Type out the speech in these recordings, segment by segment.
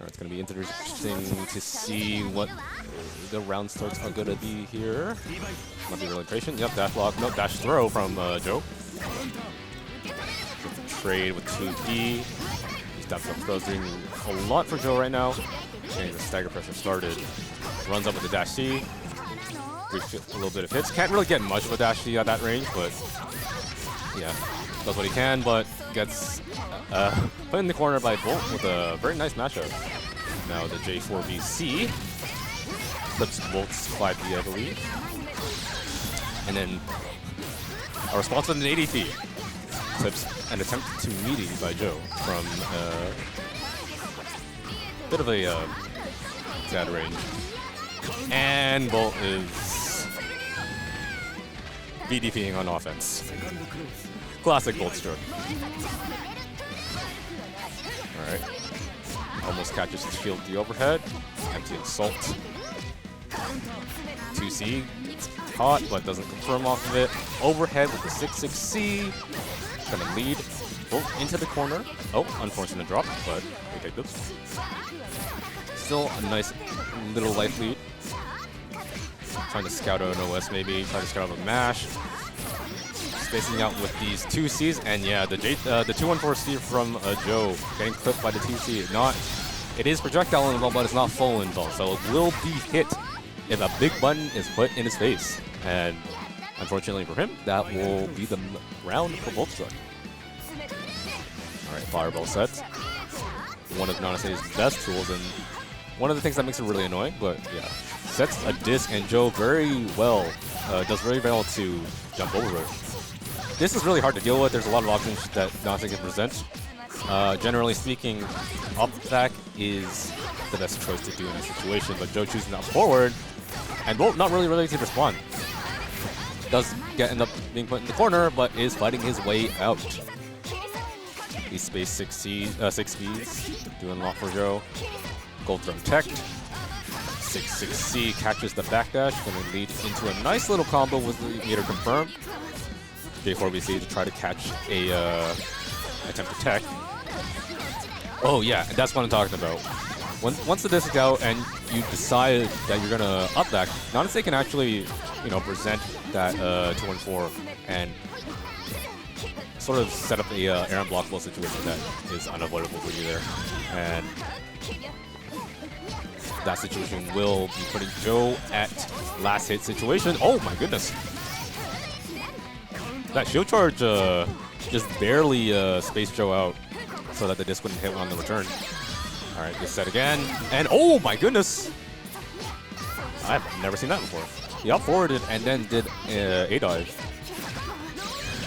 It's going to be interesting to see what the round starts are going to be here. Might be really patient. Yep, dash block. No, dash throw from Joe. Trade with 2B. These dash up throws doing a lot for Joe right now. Getting the stagger pressure started. Runs up with the dash C. Reach a little bit of hits. Can't really get much of a dash C at that range, but yeah, does what he can, but gets put in the corner by Bolt with a very nice matchup. Now the J4BC flips Bolt's 5B, I believe. And then a response with an 80 clips an attempt to meaty by Joe from a bit of a bad range. And Bolt is BDPing on offense. Classic BoltStruck. Alright. Almost catches the shield the overhead. Empty assault. 2C gets caught but doesn't confirm off of it. Overhead with the 6-6C. Gonna lead Bolt into the corner. Oh, unfortunate drop, but we take this. Still a nice little life lead. Trying to scout out an OS maybe, trying to scout out a mash. Spacing out with these 2Cs, and yeah, the 214C from Joe getting clipped by the 2C. It is projectile involved, but it's not full involved, so it will be hit if a big button is put in his face. And unfortunately for him, that will be the round for BoltStruck. Alright, fireball set. One of Nanase's best tools, and one of the things that makes it really annoying, but yeah. Sets a disc, and Joe does very well to jump over it. This is really hard to deal with. There's a lot of options that Nanase can present. Generally speaking, up back is the best choice to do in this situation, but Joe choosing up forward, and Bolt not really ready to respond. Does end up being put in the corner, but is fighting his way out. He's space 6Bs, doing a lot for Joe. Gold Drum Tech. 6-6C catches the backdash, going to lead into a nice little combo with the meter confirmed. J4BC to try to catch a attempt to tech. Oh yeah, that's what I'm talking about. Once the disc is out and you decide that you're gonna up back, Nanase can actually, present that 2-1-4 and sort of set up a air unblockable situation that is unavoidable for you there. And that situation will be putting Joe at last hit situation. Oh my goodness. That shield charge just barely spaced Joe out so that the disc wouldn't hit on the return. Alright, good set again. And oh my goodness! I've never seen that before. He up forwarded and then did a dive.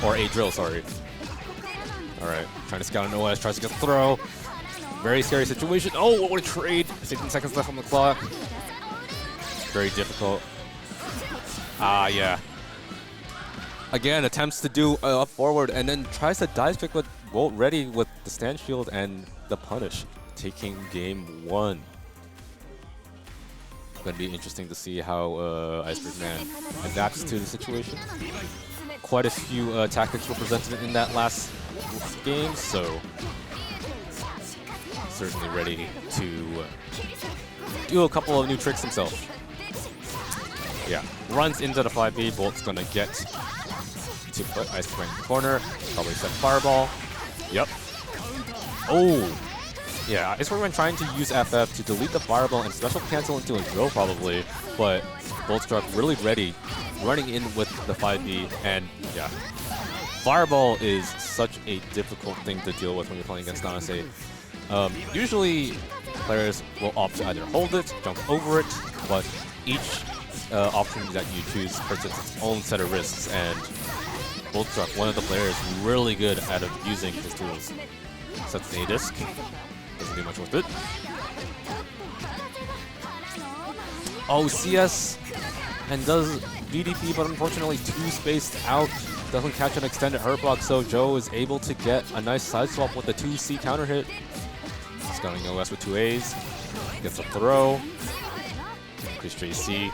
Or a drill, sorry. Alright, trying to scout an OS, tries to get a throw. Very scary situation. Oh, what a trade! 16 seconds left on the clock. Very difficult. Ah, yeah. Again, attempts to do up forward and then tries to dive pick with Bolt ready with the stand shield and the punish, taking game 1. Gonna be interesting to see how IcebergMan adapts to the situation. Quite a few tactics were presented in that last game, so certainly ready to do a couple of new tricks himself. Yeah, runs into the 5B. Bolt's gonna get to put IcebergMan in the corner. Probably set fireball. Yep. Oh! Yeah, IcebergMan trying to use FF to delete the fireball and special cancel into a drill probably, but BoltStruck really ready, running in with the 5B, and yeah. Fireball is such a difficult thing to deal with when you're playing against Nanase. Usually, players will opt to either hold it, jump over it, but each option that you choose presents its own set of risks, and BoltStruck, one of the players really good at using his tools. Sets the A-disc, doesn't do much with it. Oh, CS, and does BDP, but unfortunately too spaced out. Doesn't catch an extended hurt block, so Joe is able to get a nice side swap with the 2C counter hit. Scouting OS with 2 A's. Gets a throw. Increase JC.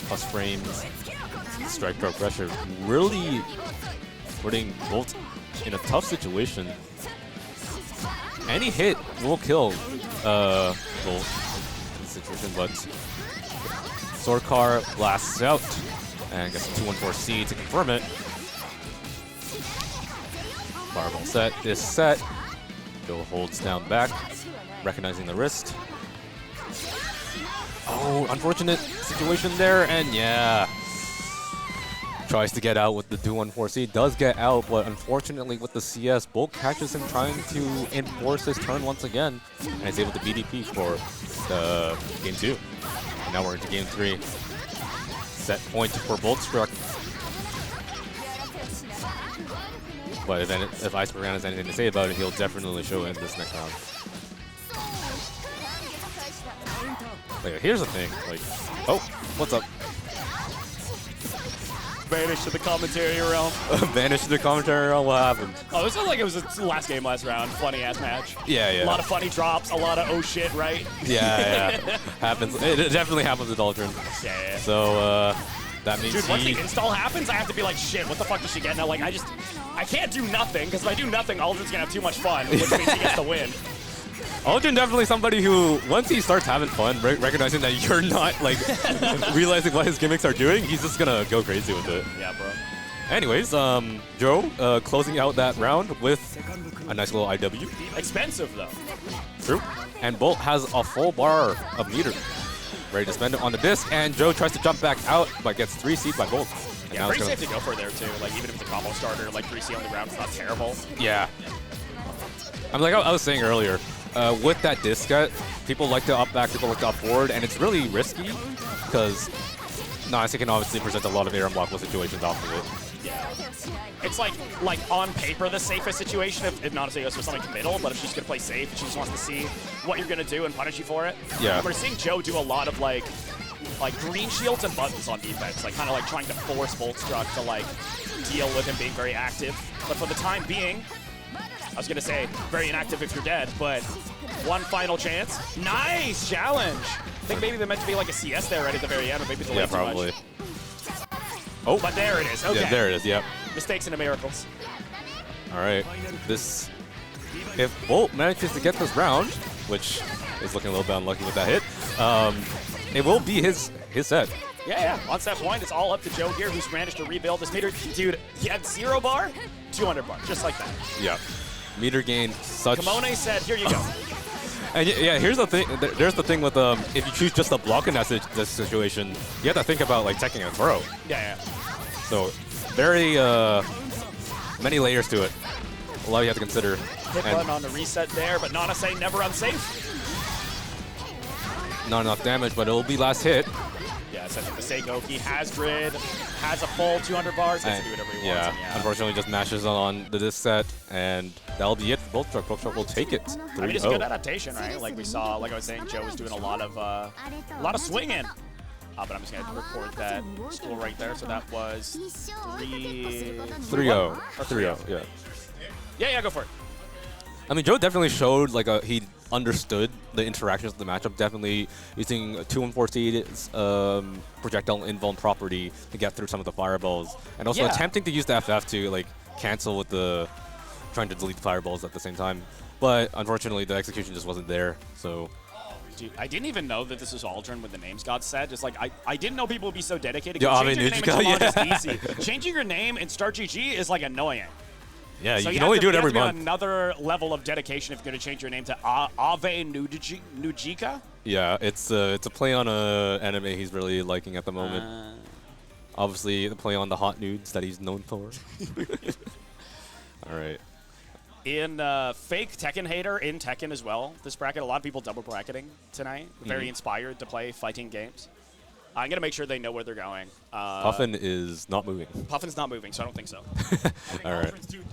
Plus frames. Strike throw pressure. Really putting Bolt in a tough situation. any hit will kill Bolt in this situation, but Sword Car blasts out and gets a 214C to confirm it. Fireball set is set. Joe holds down back, recognizing the wrist. Oh, unfortunate situation there, and yeah. Tries to get out with the 214C, does get out, but unfortunately with the CS, Bolt catches him trying to enforce his turn once again, and is able to BDP for the game 2. And now we're into game 3. Set point for BoltStruck. But if IcebergMan has anything to say about it, he'll definitely show it in this next round. Like, here's the thing, like, oh, what's up? Vanish to the commentary realm. Vanish to the commentary realm, what happened? Oh, this was like it was the last game last round. Funny ass match. Yeah, yeah. A lot of funny drops, a lot of oh shit, right? Yeah, yeah. Happens. It definitely happens with Aldrin. Yeah, yeah. So, that means dude, once the install happens, I have to be like, shit, what the fuck does she get now? Like, I can't do nothing, because if I do nothing, Aldrin's gonna have too much fun, which means he gets the win. Aldrin definitely somebody who, once he starts having fun, recognizing that you're not, like, realizing what his gimmicks are doing, he's just gonna go crazy with it. Yeah, bro. Anyways, Joe closing out that round with a nice little IW. Expensive, though. True. And Bolt has a full bar of meter. Ready to spend it on the disc, and Joe tries to jump back out, but gets 3C'd by Bolt. And yeah, pretty safe to go for there, too. Like, even if it's a combo starter, like 3C on the ground, it's not terrible. Yeah. I'm like I was saying earlier, with that disc set, people like to up back, people like to up forward, and it's really risky because Nanase can obviously present a lot of air and blockable situations off of it. Yeah. It's like on paper the safest situation if Nanase goes for something committal, but if she's gonna play safe, she just wants to see what you're gonna do and punish you for it. Yeah. We're seeing Joe do a lot of like green shields and buttons on defense, like kind of like trying to force BoltStruck to like deal with him being very active. But for the time being, I was gonna say very inactive if you're dead, but one final chance. Nice challenge. I think maybe they're meant to be like a CS there right at the very end, or maybe delayed too probably. much. Oh, but there it is. Okay. Yeah, there it is. Yep. Mistakes into miracles. All right. If Bolt manages to get this round, which is looking a little bit unlucky with that hit, it will be his set. Yeah. On set point, it's all up to Joe here, who's managed to rebuild this meter. Dude, he had 0 bar, 200 bar, just like that. Yeah. Meter gain, such. Kamone said, here you go. And yeah, here's the thing. There's the thing with if you choose just a block in that situation, you have to think about like taking a throw. Yeah. So very many layers to it. A lot you have to consider. Hit button on the reset there, but Nanase never unsafe. Not enough damage, but it'll be last hit. Yeah, sets up the Seiko. He has grid, has a full 200 bars, gets to do whatever he wants. Yeah, unfortunately just mashes on the disc set, and that'll be it for BoltStruck. BoltStruck will take it. I mean, it's a good adaptation, right? Like we saw, like I was saying, Joe was doing a lot of swinging. But I'm just going to record that score right there. So that was 3-0. 3-0, yeah. Yeah, go for it. I mean, Joe definitely showed like he understood the interactions of the matchup. Definitely using 214C projectile invuln property to get through some of the fireballs, and also attempting to use the FF to like cancel with the trying to delete the fireballs at the same time. But unfortunately, the execution just wasn't there. So. Dude, I didn't even know that this was Aldrin when the names got said. Just like I didn't know people would be so dedicated. Yeah, changing your name in Command is easy. Changing your name in Start GG is like annoying. Yeah, so you can only do it every month. On another level of dedication if you're going to change your name to Ave Nujika. Yeah, it's a play on a anime he's really liking at the moment. Obviously, the play on the hot nudes that he's known for. All right. In fake Tekken hater in Tekken as well. This bracket, a lot of people double bracketing tonight. Very inspired to play fighting games. I'm going to make sure they know where they're going. Puffin is not moving. Puffin's not moving, so I don't think so. All right. IM's too deep.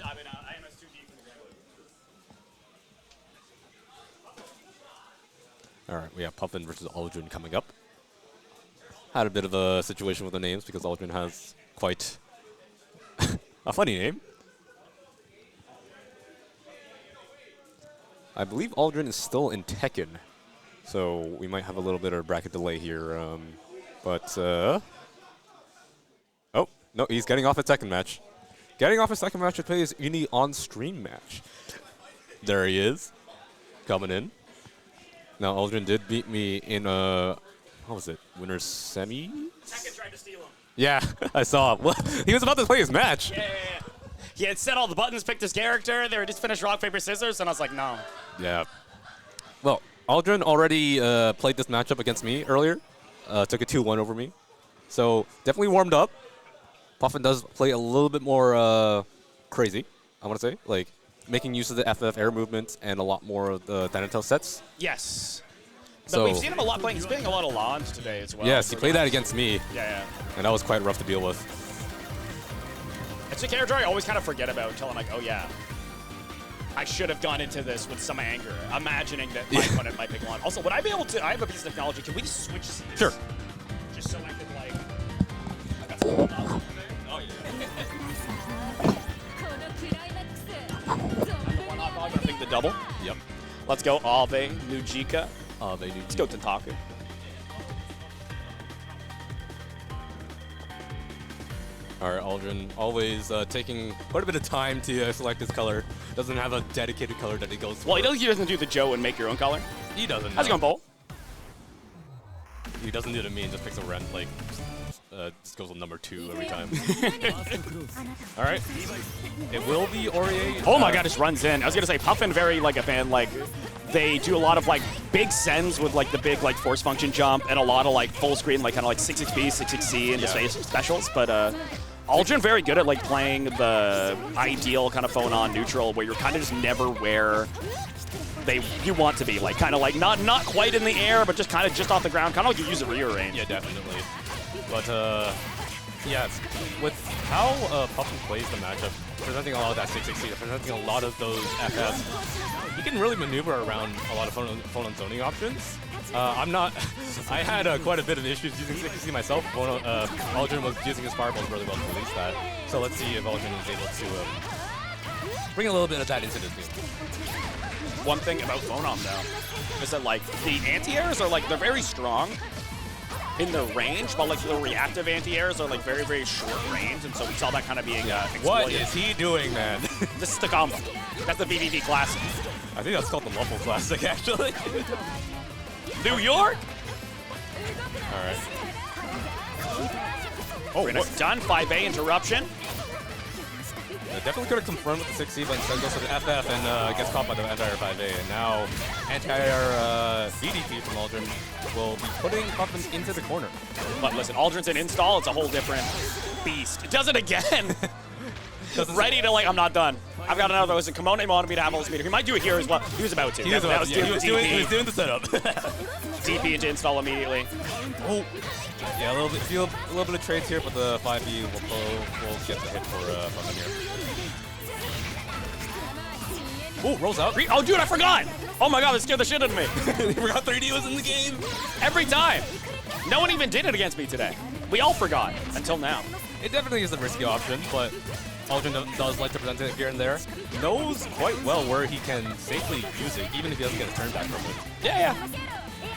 All right, we have Puffin versus Aldrin coming up. Had a bit of a situation with the names because Aldrin has quite a funny name. I believe Aldrin is still in Tekken, so we might have a little bit of a bracket delay here. Oh, no, he's getting off a Tekken match. Getting off a second match to play his Uni on-stream match. There he is. coming in. Now, Aldrin did beat me in what was it? Winner's semi? Tekken tried to steal him. Yeah, I saw. Well, he was about to play his match. Yeah. He had set all the buttons, picked his character. They were just finished rock, paper, scissors, and I was like, no. Yeah. Well, Aldrin already played this matchup against me earlier. Took a 2-1 over me. So definitely warmed up. Puffin does play a little bit more crazy, I want to say. Like, making use of the FF air movement and a lot more of the Thanatos sets. Yes. So but we've seen him a lot playing. He's playing a lot of lawns today as well. Yes, he played that against me. Yeah. And that was quite rough to deal with. It's a character I always kind of forget about until I'm like, oh yeah, I should have gone into this with some anger, imagining that my opponent might pick one. Also, would I be able to, I have a piece of technology, can we just switch seats? Sure. Just so I could like, I got some knowledge. Oh yeah. One hot dog, I think the double. Yep. Let's go Ave, Nujika. Ave, Nujika. Let's go Tentaku. All right, Aldrin, always taking quite a bit of time to select his color. Doesn't have a dedicated color that he goes for. Well, he doesn't do the Joe and make your own color. He doesn't. How's it going, Bolt? He doesn't do it to me and just picks a Ren, like, just goes with number 2 every time. All right. It will be Orie. Oh my god, just runs in. I was going to say, Puffin very like a fan, like, they do a lot of like big sends with like the big like force function jump and a lot of like full screen, like kind of like 6xB, 6xC into space specials, but Aldrin very good at like playing the ideal kind of Phonon neutral where you're kind of just never where you want to be, like kind of like not quite in the air, but just kind of just off the ground, kind of like you use a rear range. Yeah, definitely. But yeah, with how Puffin plays the matchup, presenting a lot of that 6xC, presenting a lot of those FFs, he can really maneuver around a lot of Phonon zoning options. I'm not. I had quite a bit of issues using 6xC myself. Aldrin was using his fireballs really well to release that. So let's see if Aldrin is able to bring a little bit of that into this game. One thing about Phonon though is that like the anti-airs are like they're very strong in their range, but like the reactive anti-airs are like very, very short range, and so we saw that kind of being exploited. What is he doing, man? This is the combo. That's the BBB Classic. I think that's called the Waffle Classic, actually. New York? All right. Oh, and it's done. 5A interruption. Yeah, definitely could have confirmed with the 6C, but instead goes to the FF and gets caught by the anti-air 5A. And now anti-air BDP from Aldrin will be putting Puffin into the corner. But listen, Aldrin's an install. It's a whole different beast. It does it again. Ready to like, I'm not done. I've got another. Listen, Kimone wanted me to have all this meter. He might do it here as well. He was about to. He was doing the setup. DP into install immediately. Oh. Yeah, a little bit of trades here, but the 5B will get the hit for Puffin here. Oh, rolls out. Oh, dude, I forgot. Oh my god, that scared the shit out of me. You forgot 3D was in the game. Every time. No one even did it against me today. We all forgot until now. It definitely is a risky option, but Aldrin does like to present it here and there. Knows quite well where he can safely use it, even if he doesn't get a turn back from it. Yeah.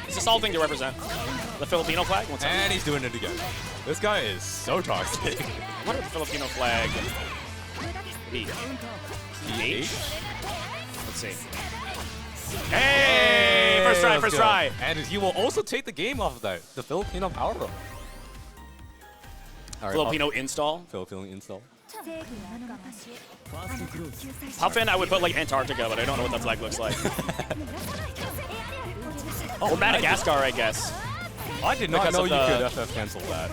It's a solid thing to represent. The Filipino flag. And he's doing it again. This guy is so toxic. What would the Filipino flag be? H? Let's see. Hey! First try. And he will also take the game off of that. The Filipino power up. All right, Filipino install. Filipino install. Puffin, I would put like Antarctica, but I don't know what that flag looks like. Or Madagascar, I guess. I did not know you could FF cancel that.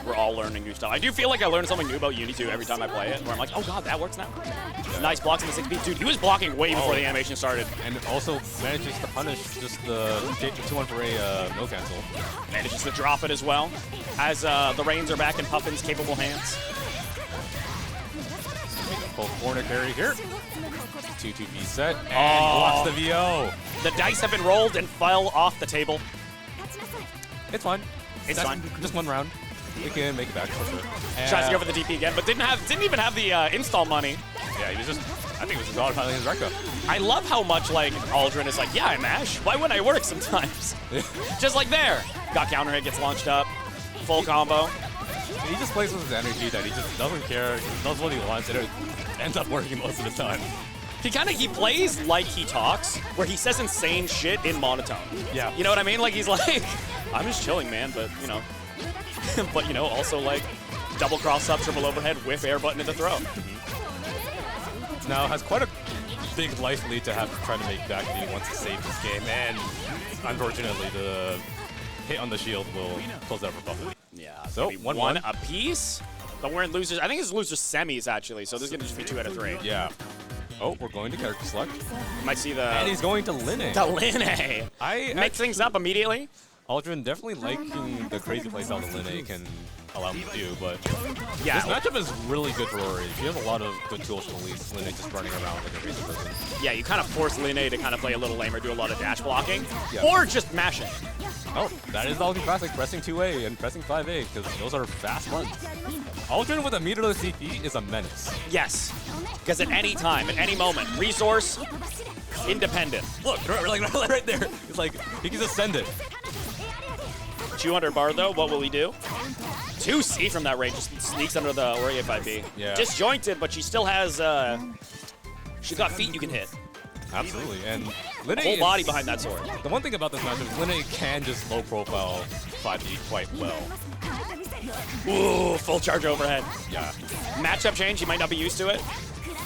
We're all learning new stuff. I do feel like I learn something new about UNI2 every time I play it, where I'm like, oh god, that works now. Yeah. Nice blocks in the 6B. Dude, he was blocking way before the animation started. And also manages to punish just the 2-1 for a no cancel. Manages to drop it as well, as the reins are back in Puffin's capable hands. Full corner carry here. 2-2B set, and blocks the VO. The dice have been rolled and fell off the table. It's fine. It's fine. Just one round. We can make it back for sure. Tries to go for the DP again, but didn't even have the install money. Yeah, he was just, I think it was just autopiloting his Rekka. I love how much like Aldrin is like, yeah, I mash. Why wouldn't I work sometimes? Just like there. Got counter hit, gets launched up. Full combo. He just plays with his energy that he just doesn't care. He does what he wants, and it ends up working most of the time. He plays like he talks, where he says insane shit in monotone. Yeah. You know what I mean? Like, he's like, I'm just chilling, man, but, you know. But, you know, also, like, double cross-up, triple overhead, whiff air button into throw. Now, has quite a big life lead to have to try to make back if he wants to save this game, and unfortunately, the hit on the shield will close out for Puffin. Yeah, so 1-1 apiece, but we're in losers. I think it's losers semis, actually, so this is going to just be 2 out of 3. Yeah. Oh, we're going to character select. You might see the... And he's going to Linne. The Linne. Mix things up immediately. Aldrin definitely liking the crazy playstyle that Linne can allow him to do, but yeah, this matchup is really good for Orie. She has a lot of good tools to release Linne just running around like a crazy person. Yeah, you kind of force Linne to kind of play a little lamer, do a lot of dash blocking, yeah. or just mashing. Oh, that is Aldrin classic, pressing 2A and pressing 5A, because those are fast runs. Aldrin with a meterless CP is a menace. Yes, because at any time, at any moment, resource, independent. Look, right there. It's like, he can just send it. 200 bar though, what will he do? 2C from that range, just sneaks under the Orie 5B. Yeah. Disjointed, but she still has, she's got feet you can hit. Absolutely, and Linne whole body behind that sword. The one thing about this matchup is Linne can just low profile 5B quite well. Ooh, full charge overhead. Yeah. Matchup change, you might not be used to it.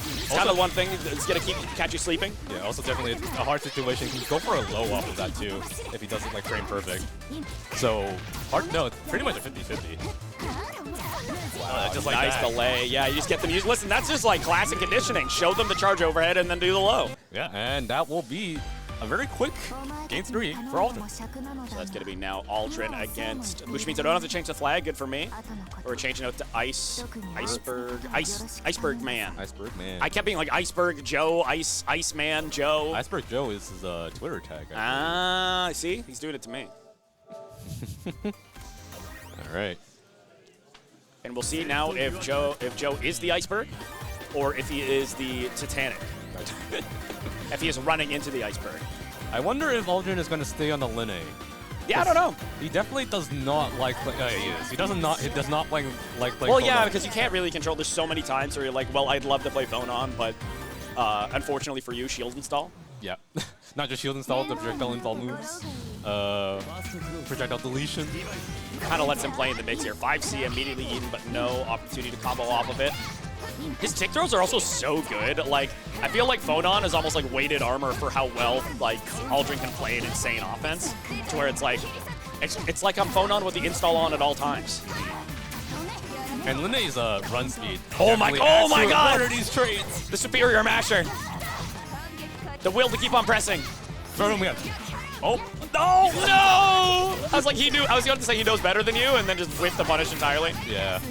It's kind of the one thing that's going to catch you sleeping. Yeah, also definitely a hard situation. He can go for a low off of that too, if he doesn't like frame perfect. So, hard, no, it's pretty much a 50-50. Wow, just like nice that. delay. Yeah, you just get them used. Listen, that's just like classic conditioning. Show them the charge overhead and then do the low. Yeah, and that will be a very quick game 3 for Aldrin. So that's going to be now Aldrin against, which means I don't have to change the flag. Good for me. We're changing it to IcebergMan. IcebergMan. I kept being like Iceberg Joe, Iceman Joe. Iceberg Joe is his Twitter tag. Ah, see? He's doing it to me. All right. And we'll see now if Joe is the iceberg or if he is the Titanic. If he is running into the iceberg. I wonder if Aldrin is going to stay on the Linne. Yeah, I don't know. He definitely does not like. He is. He does not play like playing. Well, yeah, Phonon. because you can't really control. There's so many times where you're like, well, I'd love to play Phonon, but unfortunately for you, shield install. Yeah, not just shield install, the projectile install moves, projectile deletion. Kind of lets him play in the mix here. 5C immediately eaten, but no opportunity to combo off of it. His tick throws are also so good. Like, I feel like Phonon is almost like weighted armor for how well like Aldrin can play an insane offense. To where it's like like I'm Phonon with the install on at all times. And Linne's run speed. Oh my god! What are these traits? The superior masher. The will to keep on pressing. Throw him again. Oh no! No! I was like, he knew. I was going to say he knows better than you, and then just whiff the punish entirely. Yeah.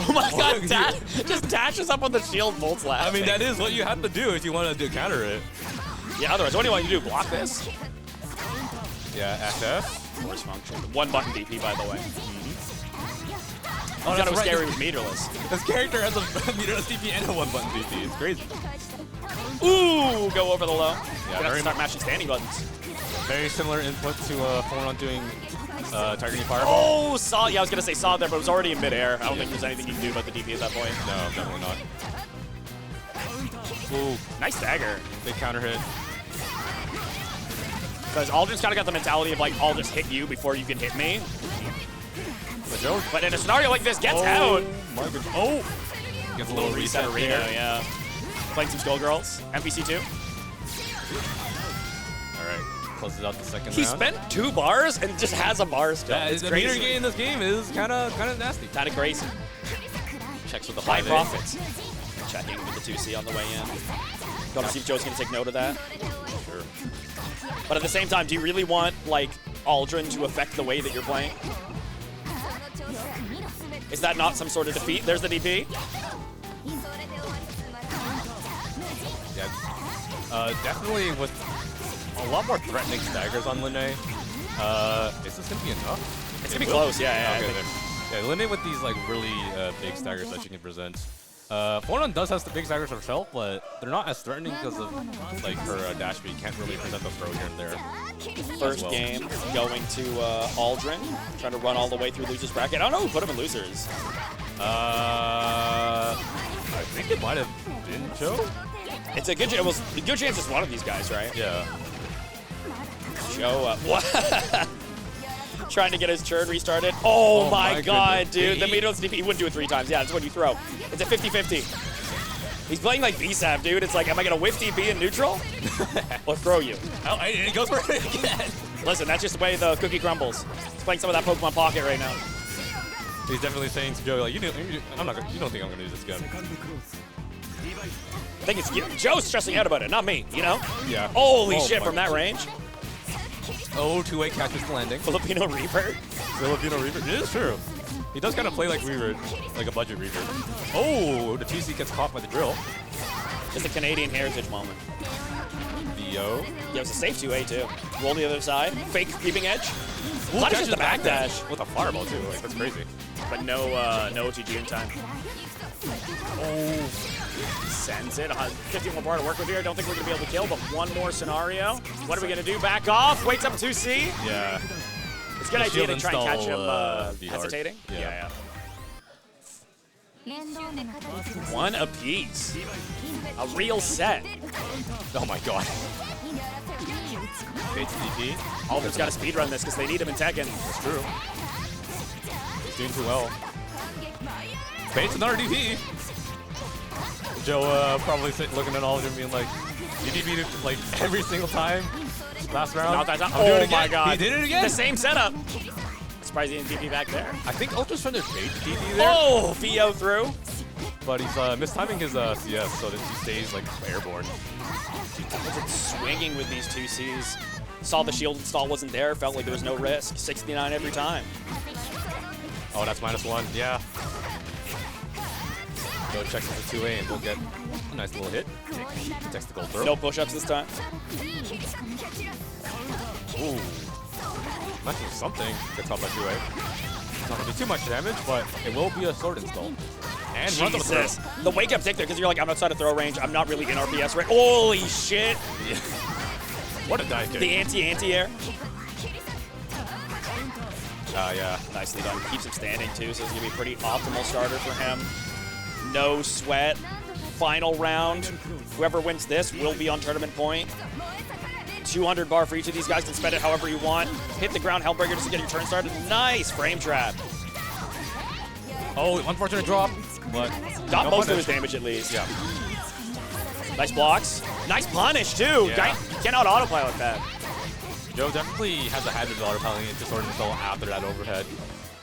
Oh my god, just dashes up on the shield, bolts left. I mean, that is what you have to do if you want to counter it. Yeah, otherwise, what do you want to do? Block this? Yeah, FF. Force function. One button DP, by the way. Oh, I thought it was right. scary with meterless. This character has a meterless DP and a one-button DP. It's crazy. Ooh, go over the low. Yeah, very start mashing standing buttons. Very similar input to Phonon doing targeting fireball. Oh, saw. Yeah, I was gonna say saw there, but it was already in midair. I don't think there's anything you can do about the DP at that point. No, definitely not. Ooh, nice dagger. Big counter hit. Because Aldrin's kind of got the mentality of like, I'll just hit you before you can hit me. But in a scenario like this, gets out. My goodness. Oh, gets a little reset arena. Yeah. Playing some Skullgirls. MPC2. All right, closes out the second round. He spent 2 bars and just has a bar still. Yeah, the meter gain in this game is kind of nasty. Kind of crazy. Checks with the high 5A. profits. Checking with the 2C on the way in. Got to see if Joe's going to take note of that. Sure. But at the same time, do you really want like Aldrin to affect the way that you're playing? Is that not some sort of defeat? There's the DP. Yeah, definitely with a lot more threatening staggers on Linne. Is this gonna be enough? It's gonna be close, yeah. Okay, yeah, Linne with these like really big staggers that she can present. Phonon does have the big staggers herself, but they're not as threatening because of like her dash beat. Can't really present the throw here and there. First game going to Aldrin, trying to run all the way through losers bracket. I don't know who put him in losers. I think it might have been Joe. It's a good. It was a good chance it's one of these guys, right? Yeah. Joe, what? Trying to get his turn restarted. Oh my god, goodness. dude. The Midos DP, he wouldn't do it 3 times. Yeah, that's what you throw. It's a 50-50. He's playing like BSAP, dude. It's like, am I going to whiff DP in neutral? Or throw you? Oh, and he goes for it again. Listen, that's just the way the cookie crumbles. He's playing some of that Pokemon Pocket right now. He's definitely saying to Joe, like, you don't think I'm going to do this again. I think it's Joe's stressing out about it, not me, you know? Yeah. Holy shit, from that range. Oh, 2-way catches the landing. Filipino Reaper. Filipino Reaper. It is true. He does kind of play like Reaver, like a budget Reaver. Oh, the TC gets caught by the drill. Just a Canadian heritage moment. VO. Yeah, it's a safe 2A too. Roll the other side. Fake creeping edge. Ooh, Catches the backdash. With a fireball too. Like, that's crazy. But no OTG in time. Oh. Sends it. 51 bar to work with here. I don't think we're going to be able to kill, but one more scenario. What are we going to do? Back off. Waits up 2C. Yeah. It's a good idea to try and catch him hesitating. Hard. Yeah. One apiece. A real set. Oh my god. Bates DP. Aldrin's got to speedrun this because they need him in Tekken. That's true. He's doing too well. Bates another DP. Joe probably looking at Aldrin being like, did he beat it like every single time last round? Not that time. I'm doing it Oh my again. god. He did it again? The same setup. Surprised he didn't DP back there. I think Ultra's trying to bait DP there. Oh, VO through. But he's mistiming his CS so that he stays like airborne. Swinging with these 2Cs. Saw the shield install wasn't there. Felt like there was no risk. 69 every time. Oh, that's -1. Yeah. Joe checks the 2A and we'll get a nice little hit. Protects the gold throw. No push-ups this time. Ooh. Might do something. Gets caught by 2A. Not going to do too much damage, but it will be a sword install. And Jesus. The wake-up tick there, because you're like, I'm outside of throw range. I'm not really in RPS range. Holy shit. Yeah. What a dive kick. The anti-air. Yeah. Nicely done. Keeps him standing, too, so it's going to be a pretty optimal starter for him. No sweat. Final round. Whoever wins this will be on tournament point. 200 bar for each of these guys. Can spend it however you want. Hit the ground Hellbreaker just to get your turn started. Nice frame trap. Oh, unfortunate drop, but Got no most punish. of his damage at least. Yeah. Nice blocks. Nice punish, too. Yeah. Guy cannot autopilot that. Joe definitely has a habit of autopiloting into sword install after that overhead.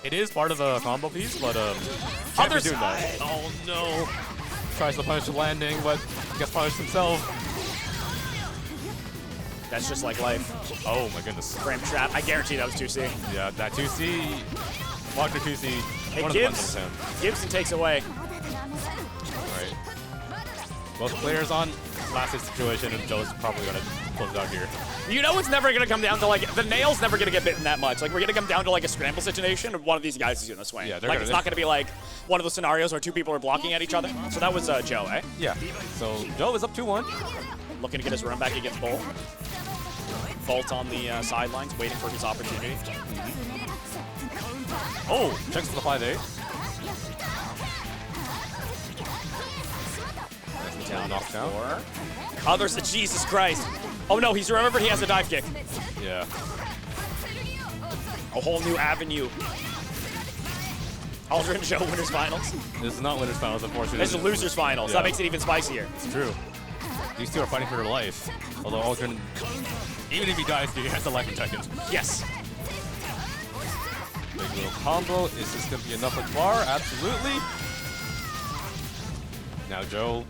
It is part of a combo piece, but can't Other be doing that. side. Oh no! Tries to punish the landing, but gets punished himself. That's just like life. Oh my goodness. Frame trap. I guarantee that was 2C. Yeah, that 2C, Wagner 2C. Hey, one of the ones with him. Gibson takes away. All right. Both players on last hit situation, and Joe's probably gonna close it out here. You know it's never going to come down to, like, the nail's never going to get bitten that much. Like, we're going to come down to, like, a scramble situation, and one of these guys is going to swing. Yeah, like, it's not going to be, like, one of those scenarios where 2 people are blocking at each other. So that was Joe, eh? Yeah. So Joe is up 2-1. Looking to get his run back against Bolt. Bolt on the sidelines, waiting for his opportunity. Oh, checks for the 5-8. Down knocked down. Others, Jesus Christ. Oh no, he's remembered he has a dive kick. Yeah. A whole new avenue. Aldrin Joe winners finals. This is not winners finals, unfortunately. This is losers finals. Yeah. That makes it even spicier. It's true. These two are fighting for their life. Although Aldrin, even if he dies, he has the life in Tekken. Yes. Big little combo. Is this going to be enough with bar? Absolutely. Now Joe,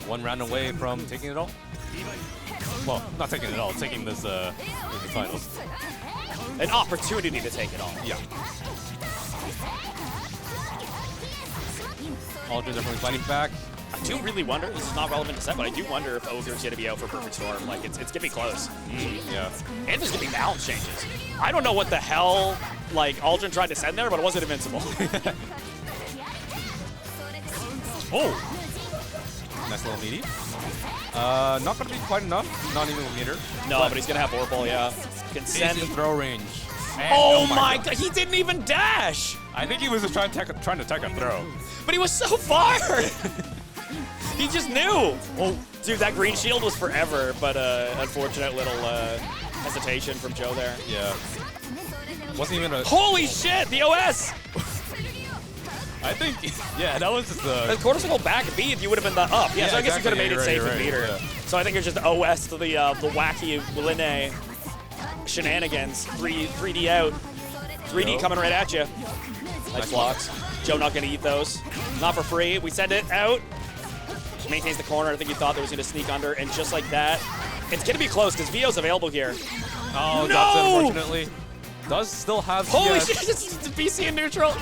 1 round away from taking it all. Well, not taking it all, taking this finals. An opportunity to take it all. Yeah. Aldrin definitely fighting back. I do really wonder, this is not relevant to set, but I do wonder if Ogre's going to be out for Perfect Storm. Like, it's going to be close. Yeah. And there's going to be balance changes. I don't know what the hell, like, Aldrin tried to send there, but it wasn't invincible. Oh! Nice little meaty. Not gonna be quite enough. Not even a meter. No, but he's gonna have Orbital, yeah. Can send. He's in throw range. And, oh my god, he didn't even dash! I think he was just trying to attack a throw. But he was so far! He just knew! Oh, dude, that green shield was forever, but unfortunate little hesitation from Joe there. Yeah. Wasn't even a... Holy shit, the OS! I think, yeah, that was just the... The quarter circle back B, you would have been the up. Yeah, so I guess you could have made it safe with meter. Yeah. So I think it's just the OS to the wacky Linne shenanigans. 3D out. 3D coming right at you. Nice blocks. Joe not going to eat those. Not for free. We send it out. Maintains the corner. I think he thought that was going to sneak under. And just like that, it's going to be close because Vio's available here. Oh, no! that's unfortunately. Does still have... Holy shit, it's BC in neutral.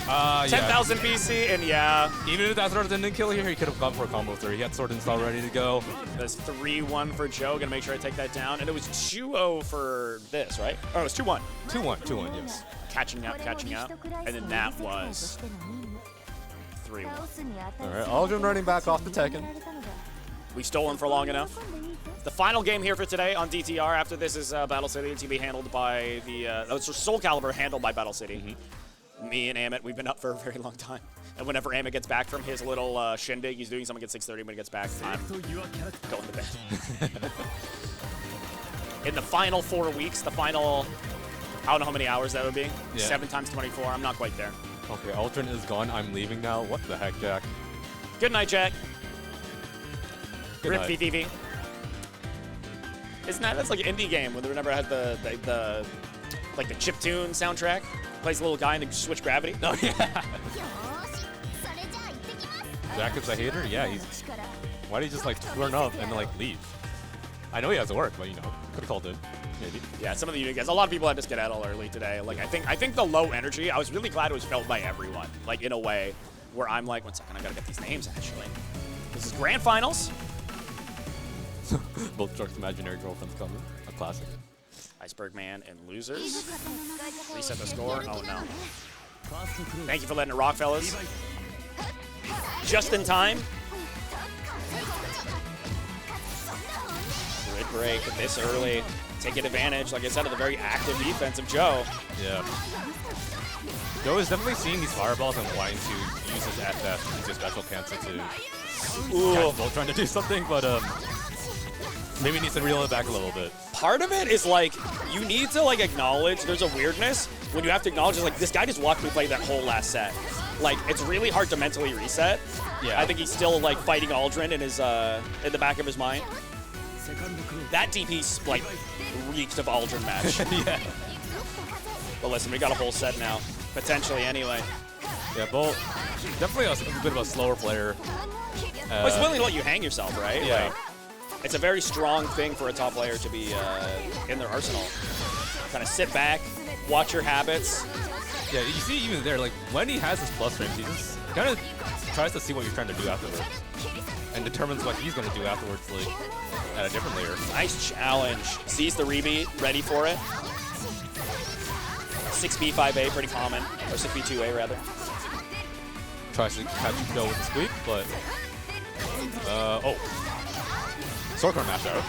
10,000 BC, and yeah. Even if that throw didn't kill here, he could have gone for a combo 3. He had sword install ready to go. That's 3-1 for Joe. Gonna make sure I take that down. And it was 2-0 for this, right? Oh, it was 2-1. 2-1, yes. Catching up. And then that was 3-1. All right, Aldrin running back off the Tekken. We stole him for long enough. The final game here for today on DTR. After this is Battle City. It's gonna be handled by the Soul Calibur handled by Battle City. Me and Amit, we've been up for a very long time. And whenever Amit gets back from his little shindig, he's doing something at 6:30. When he gets back, I'm going to bed. In the final 4 weeks, the final, I don't know how many hours that would be. Yeah. 7 times 24. I'm not quite there. Okay, Aldrin is gone. I'm leaving now. What the heck, Jack? Good night, Jack. Good Rip night. VTV. Isn't that's like an indie game when they never had the chiptune soundtrack? Plays a little guy in the switch gravity. Oh yeah. Jack is a hater. Yeah, he's. Why do you just like turn up and like leave? I know he has to work, but you know, could have called in, maybe. Yeah, some of the unit guys. A lot of people had to get out early today. Like I think the low energy. I was really glad it was felt by everyone. Like in a way, where I'm like, 1 second, I gotta get these names actually. This is grand finals. BoltStruck's imaginary girlfriend's coming. A classic. IcebergMan and losers. Reset the score. Oh no. Thank you for letting it rock, fellas. Just in time. Grid break this early. Taking advantage, like I said, of the very active defense of Joe. Yeah. Joe is definitely seeing these fireballs and wanting to use his FF, use his special cancel to catch Bolt trying to do something, but maybe he needs to reel it back a little bit. Part of it is like, you need to like acknowledge there's a weirdness when you have to acknowledge, like, this guy just watched me play that whole last set. Like, it's really hard to mentally reset. Yeah. I think he's still like fighting Aldrin in his in the back of his mind. That DP's like reeked of Aldrin match. Yeah. But listen, we got a whole set now, potentially anyway. Yeah, Bolt, definitely a bit of a slower player. But he's willing to let you hang yourself, right? Yeah. Like, it's a very strong thing for a top player to be in their arsenal. Kind of sit back, watch your habits. Yeah, you see even there, like, when he has his plus frames, he just kind of tries to see what you're trying to do afterwards. And determines what he's going to do afterwards, like, at a different layer. Nice challenge. Sees the rebeat, ready for it. 6B, 5A, pretty common. Or 6B, 2A, rather. Tries to catch Joe with the squeak, but... oh. Sword card mash out.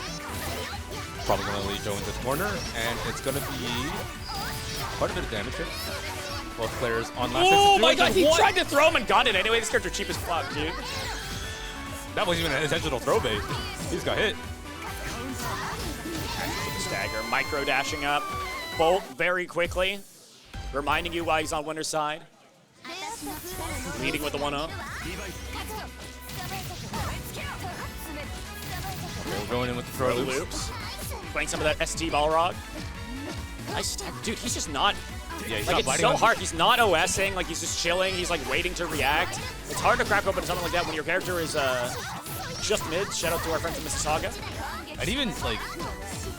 Probably going to lead Joe into the corner, and it's going to be quite a bit of damage here. Both players on last exit. Oh my god, he tried to throw him and got it anyway. This character cheap as fuck, dude. That wasn't even an intentional throw bait. He just got hit. Stagger, micro dashing up. Bolt very quickly. Reminding you why he's on winner's side. Leading with the 1-up. We're going in with the throw loops. Playing some of that ST Balrog. Nice stagger. Dude, he's just not... Yeah, he's like, not it's so hard. He's not OSing. Like, he's just chilling. He's, like, waiting to react. It's hard to crack open something like that when your character is just mid. Shout out to our friends in Mississauga. And even, like,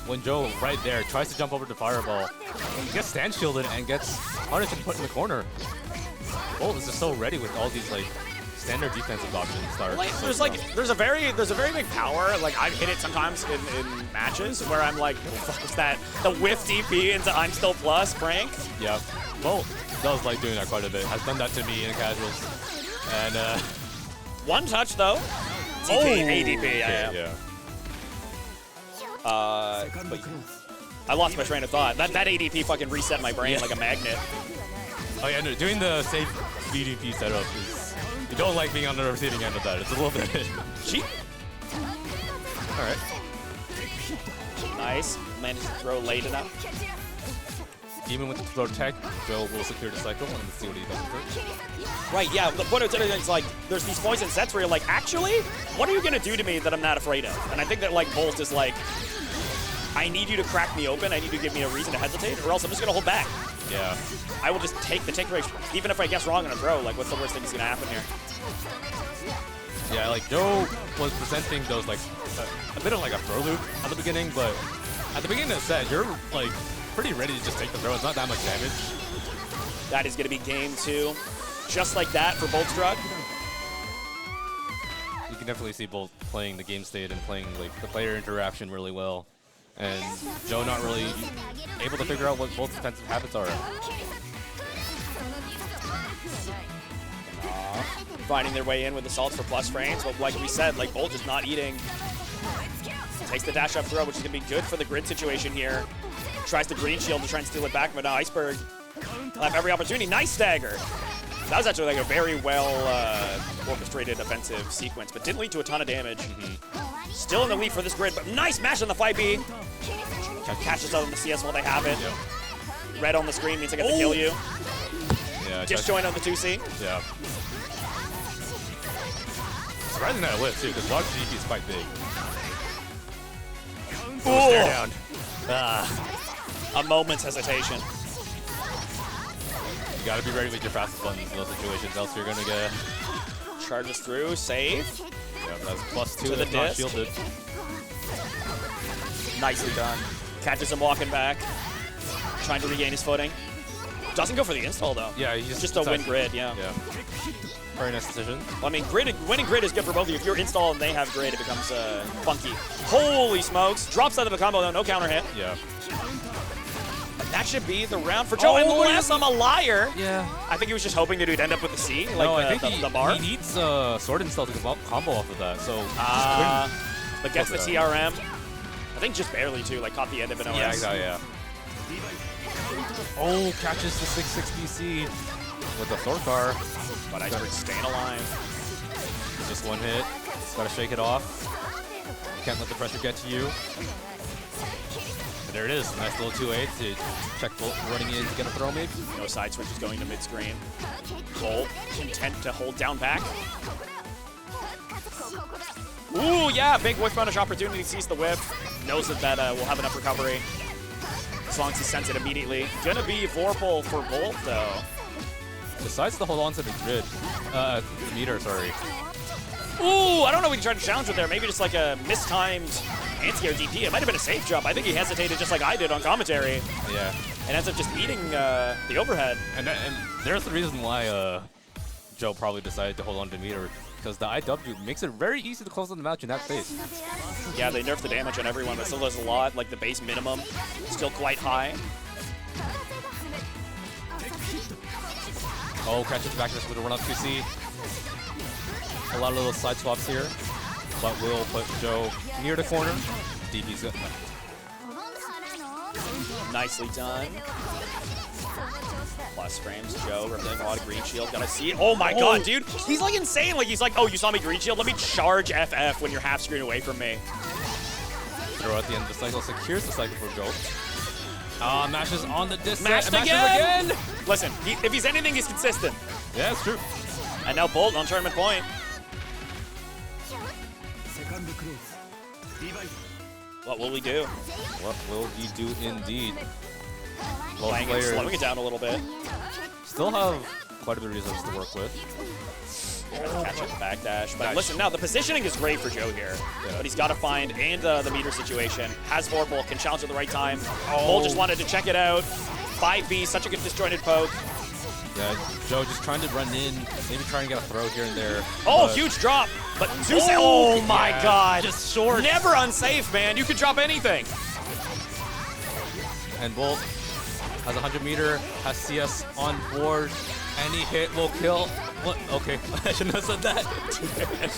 when Joe, right there, tries to jump over to Fireball, he gets stand shielded and gets punished and put in the corner. Bolt is just so ready with all these, like, standard defensive options. Like, there's a very big power. Like, I've hit it sometimes in matches where I'm like, what the fuck is that? The whiff DP into I'm still plus prank. Yeah, Bolt does like doing that quite a bit. Has done that to me in casuals, and One touch, though. TP, ADP, yeah. But I lost my train of thought. That ADP fucking reset my brain like a magnet. Oh yeah, no, doing the safe VDP setup is... You don't like being on the receiving end of that. It's a little bit... Cheap. Alright. Nice. Managed to throw late enough. Even with the throw tech, Joe will secure the cycle and see what he does with it. Right, yeah. What it's like, there's these points in sets where you're like, actually, what are you going to do to me that I'm not afraid of? And I think that, like, Bolt is like, I need you to crack me open. I need you to give me a reason to hesitate, or else I'm just going to hold back. Yeah. I will just take the take rate. Even if I guess wrong on a throw, like, what's the worst thing that's going to happen here? Yeah, like, Joe was presenting those, like, a bit of, like, a throw loop at the beginning, but at the beginning of the set, you're, like, pretty ready to just take the throw. It's not that much damage. That is going to be game 2. Just like that for BoltStruck. You can definitely see Bolt playing the game state and playing, like, the player interaction really well. And Joe not really able to figure out what Bolt's defensive habits are. Finding their way in with assaults for plus frames, but like we said, like Bolt just not eating. Takes the dash up throw, which is going to be good for the grid situation here. Tries the green shield to try and steal it back, but now Iceberg will have every opportunity. Nice stagger. That was actually like a very well orchestrated offensive sequence, but didn't lead to a ton of damage. Still in the lead for this grid, but nice mash on the 5B. Catches out on the CS while they have it. Yep. Red on the screen means I get to kill you. Yeah, Disjoint on the 2C. Yeah. Surprising that it lived too, because Wagner DP is quite big. Stare down. A moment's hesitation. You gotta be ready with your fastest buttons in those situations, else you're gonna get... Charges through, save. Yeah, that's +2 to the that's not disc. shielded. Nicely done. Catches him walking back. Trying to regain his footing. Doesn't go for the install though. Yeah, he's just a win grid, yeah. Very nice decision. Well, I mean, winning grid is good for both of you. If you're install and they have grid, it becomes funky. Holy smokes. Drops out of the combo though, no counter hit. Yeah. That should be the round for Joe, unless I'm a liar. Yeah. I think he was just hoping to do end up with the C, like no, I think the bar. He needs sword install to combo off of that, so... but gets the TRM. I think just barely too, like caught the end of an OS. Yeah, exactly, yeah. Oh, catches the 6-6 DC with the Thorcar. But Iceberg staying alive. Just one hit. Gotta shake it off. Can't let the pressure get to you. And there it is. Nice little 2-8 to check Bolt running in to get a throw maybe. No side switches going to mid-screen. Bolt content to hold down back. Ooh, yeah, big whip punish opportunity. Sees the whip. Knows that will have enough recovery. As long as he sends it immediately. Gonna be Vorpal for Bolt, though. Decides to hold on to the grid. The meter, sorry. Ooh, I don't know if we can try to challenge it there. Maybe just like a mistimed anti-air DP. It might have been a safe jump. I think he hesitated just like I did on commentary. Yeah. And ends up just eating the overhead. And there's the reason why Joe probably decided to hold on to meter. Because the IW makes it very easy to close on the match in that phase. Yeah, they nerfed the damage on everyone, but still does a lot. Like the base minimum, still quite high. Oh, catches back this with a run-up 2C. A lot of little side swaps here. But will put Joe near the corner. DP's good. Nicely done. Plus frames, Joe, representing a lot of green shield. Gotta see it. Oh my god, dude. He's like insane. Like he's like, oh, you saw me green shield? Let me charge FF when you're half screen away from me. Throw at the end of the cycle. Secures the cycle for Joe. Mashes on the disc. Mashed again! Listen, if he's anything, he's consistent. Yeah, it's true. And now Bolt on tournament point. What will we do? What will he do indeed? Playing and slowing it down a little bit. Still have quite a bit of resources to work with. Catch up the backdash. But listen, now the positioning is great for Joe here. Yeah. But he's got to find, and the meter situation. Has Vorpal, can challenge at the right time. Bolt just wanted to check it out. 5B, such a good disjointed poke. Yeah, Joe just trying to run in, maybe trying to get a throw here and there. Oh, huge drop. But oh my god. Just short. Never unsafe, man. You could drop anything. And Bolt has 100 meter, has CS on board. Any hit will kill. What? Okay, I shouldn't have said that.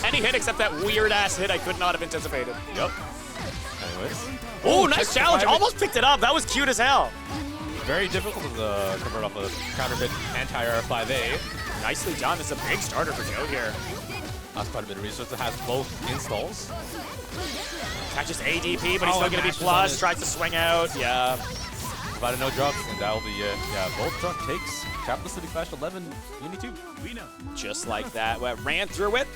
Any hit except that weird-ass hit I could not have anticipated. Yep. Anyways. Oh, nice challenge. Almost picked it up. That was cute as hell. Very difficult to convert off a counter hit anti-air 5A. Nicely done. This is a big starter for Joe here. That's quite a bit of resources. Has both installs. Catches ADP, but he's still going to be plus. Tries to swing out. Yeah. Provided no drops, and that'll be it. Yeah, BoltStruck takes Capital City Clash 11, UNI2. Just like that. Ran through it.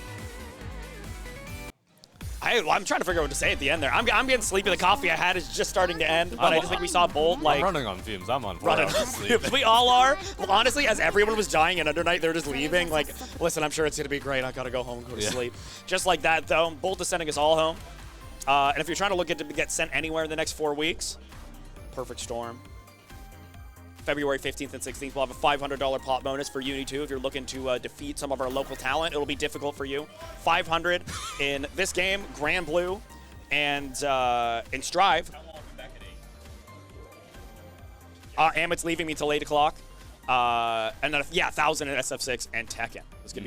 I'm trying to figure out what to say at the end there. I'm getting sleepy. The coffee I had is just starting to end, but I just think we saw Bolt like... I'm running on fumes. I'm on 4 running hours of sleep. We all are. Well, honestly, as everyone was dying in Undernight, they're just leaving. Like, listen, I'm sure it's going to be great. I got to go home and go to sleep. Just like that, though. Bolt is sending us all home. And if you're trying to look to get sent anywhere in the next 4 weeks, Perfect Storm. February 15th and 16th, we'll have a $500 pot bonus for UNI2 if you're looking to defeat some of our local talent. It'll be difficult for you. 500 in this game, Grand Blue, and in Strive. Amit's leaving me till 8 o'clock. And then, yeah, 1,000 in SF6 and Tekken. It's going to be